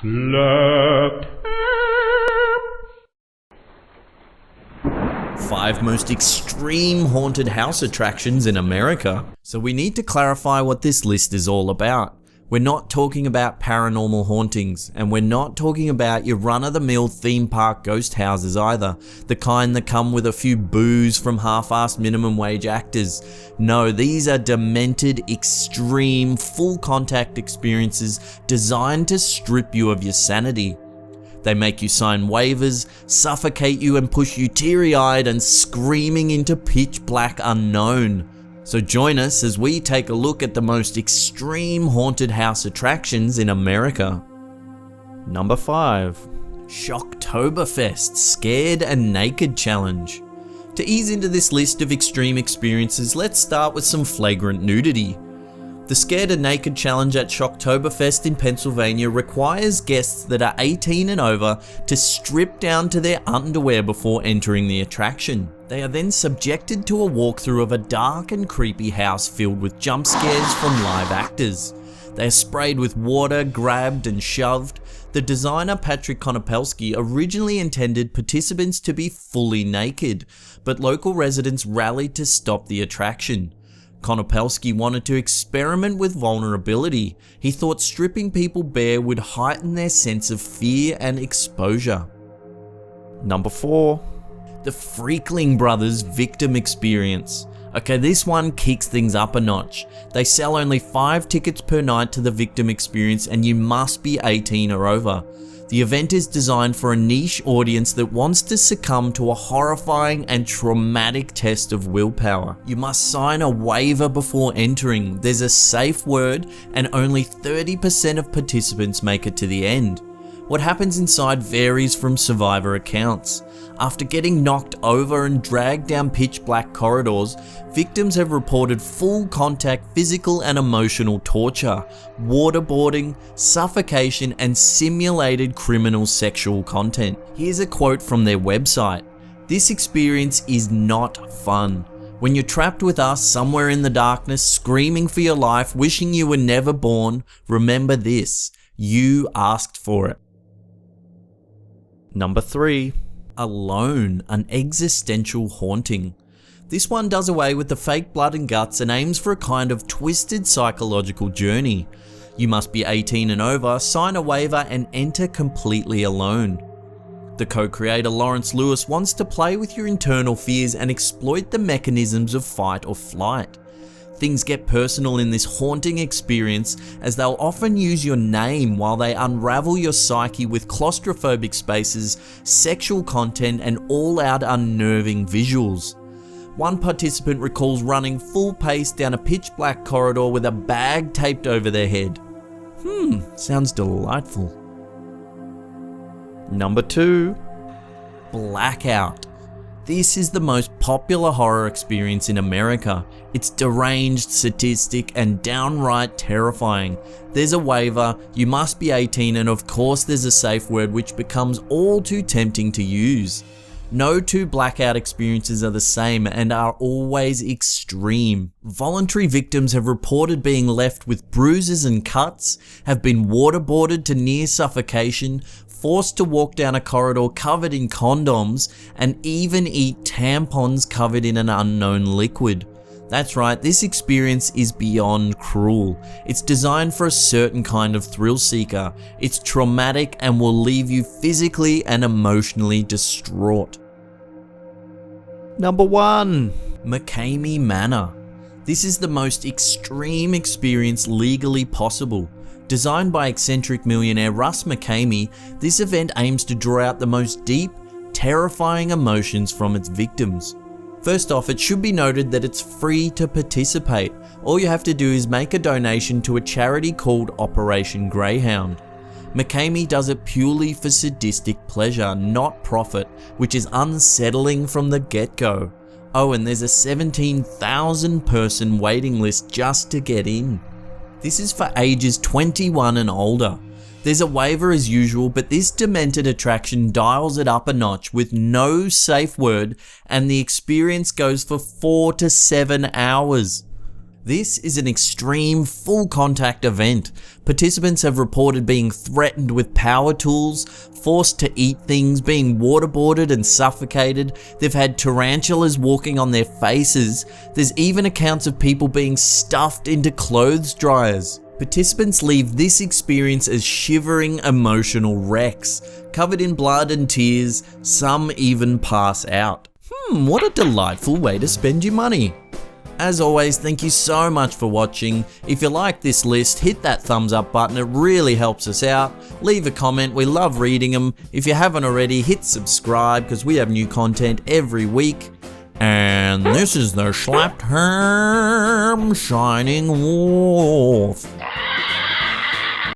Slap. 5 most extreme haunted house attractions in America. So we need to clarify what this list is all about. We're not talking about paranormal hauntings, and we're not talking about your run-of-the-mill theme park ghost houses either, the kind that come with a few boos from half-assed minimum wage actors. No, these are demented, extreme, full-contact experiences designed to strip you of your sanity. They make you sign waivers, suffocate you and push you teary-eyed and screaming into pitch black unknown. So join us as we take a look at the most extreme haunted house attractions in America. Number 5. Shocktoberfest Scared and Naked Challenge. To ease into this list of extreme experiences, let's start with some flagrant nudity. The Scared and Naked Challenge at Shocktoberfest in Pennsylvania requires guests that are 18 and over to strip down to their underwear before entering the attraction. They are then subjected to a walkthrough of a dark and creepy house filled with jump scares from live actors. They are sprayed with water, grabbed and shoved. The designer Patrick Konopelski originally intended participants to be fully naked, but local residents rallied to stop the attraction. Konopelski wanted to experiment with vulnerability. He thought stripping people bare would heighten their sense of fear and exposure. Number 4. The Freakling Brothers Victim Experience. Okay, this one kicks things up a notch. They sell only 5 tickets per night to the Victim Experience, and you must be 18 or over. The event is designed for a niche audience that wants to succumb to a horrifying and traumatic test of willpower. You must sign a waiver before entering. There's a safe word, and only 30% of participants make it to the end. What happens inside varies from survivor accounts. After getting knocked over and dragged down pitch black corridors, victims have reported full contact physical and emotional torture, waterboarding, suffocation, and simulated criminal sexual content. Here's a quote from their website. "This experience is not fun. When you're trapped with us somewhere in the darkness, screaming for your life, wishing you were never born, remember this: you asked for it." Number 3. Alone, an existential haunting. This one does away with the fake blood and guts and aims for a kind of twisted psychological journey. You must be 18 and over, sign a waiver and enter completely alone. The co-creator Lawrence Lewis wants to play with your internal fears and exploit the mechanisms of fight or flight. Things get personal in this haunting experience, as they'll often use your name while they unravel your psyche with claustrophobic spaces, sexual content, and all-out unnerving visuals. One participant recalls running full pace down a pitch black corridor with a bag taped over their head. Sounds delightful. Number 2. Blackout. This is the most popular horror experience in America. It's deranged, sadistic, and downright terrifying. There's a waiver, you must be 18, and of course there's a safe word which becomes all too tempting to use. No 2 blackout experiences are the same and are always extreme. Voluntary victims have reported being left with bruises and cuts, have been waterboarded to near suffocation, forced to walk down a corridor covered in condoms, and even eat tampons covered in an unknown liquid. That's right, this experience is beyond cruel. It's designed for a certain kind of thrill seeker. It's traumatic and will leave you physically and emotionally distraught. Number 1. McCamey Manor. This is the most extreme experience legally possible. Designed by eccentric millionaire Russ McCamey, this event aims to draw out the most deep, terrifying emotions from its victims. First off, it should be noted that it's free to participate. All you have to do is make a donation to a charity called Operation Greyhound. McCamey does it purely for sadistic pleasure, not profit, which is unsettling from the get-go. Oh, and there's a 17,000 person waiting list just to get in. This is for ages 21 and older. There's a waiver as usual, but this demented attraction dials it up a notch with no safe word, and the experience goes for 4 to 7 hours. This is an extreme full contact event. Participants have reported being threatened with power tools, forced to eat things, being waterboarded and suffocated. They've had tarantulas walking on their faces. There's even accounts of people being stuffed into clothes dryers. Participants leave this experience as shivering emotional wrecks, covered in blood and tears. Some even pass out. What a delightful way to spend your money. As always, thank you so much for watching. If you like this list, hit that thumbs up button, it really helps us out. Leave a comment, we love reading them. If you haven't already, hit subscribe because we have new content every week. And this is the Schlapped Ham signing off.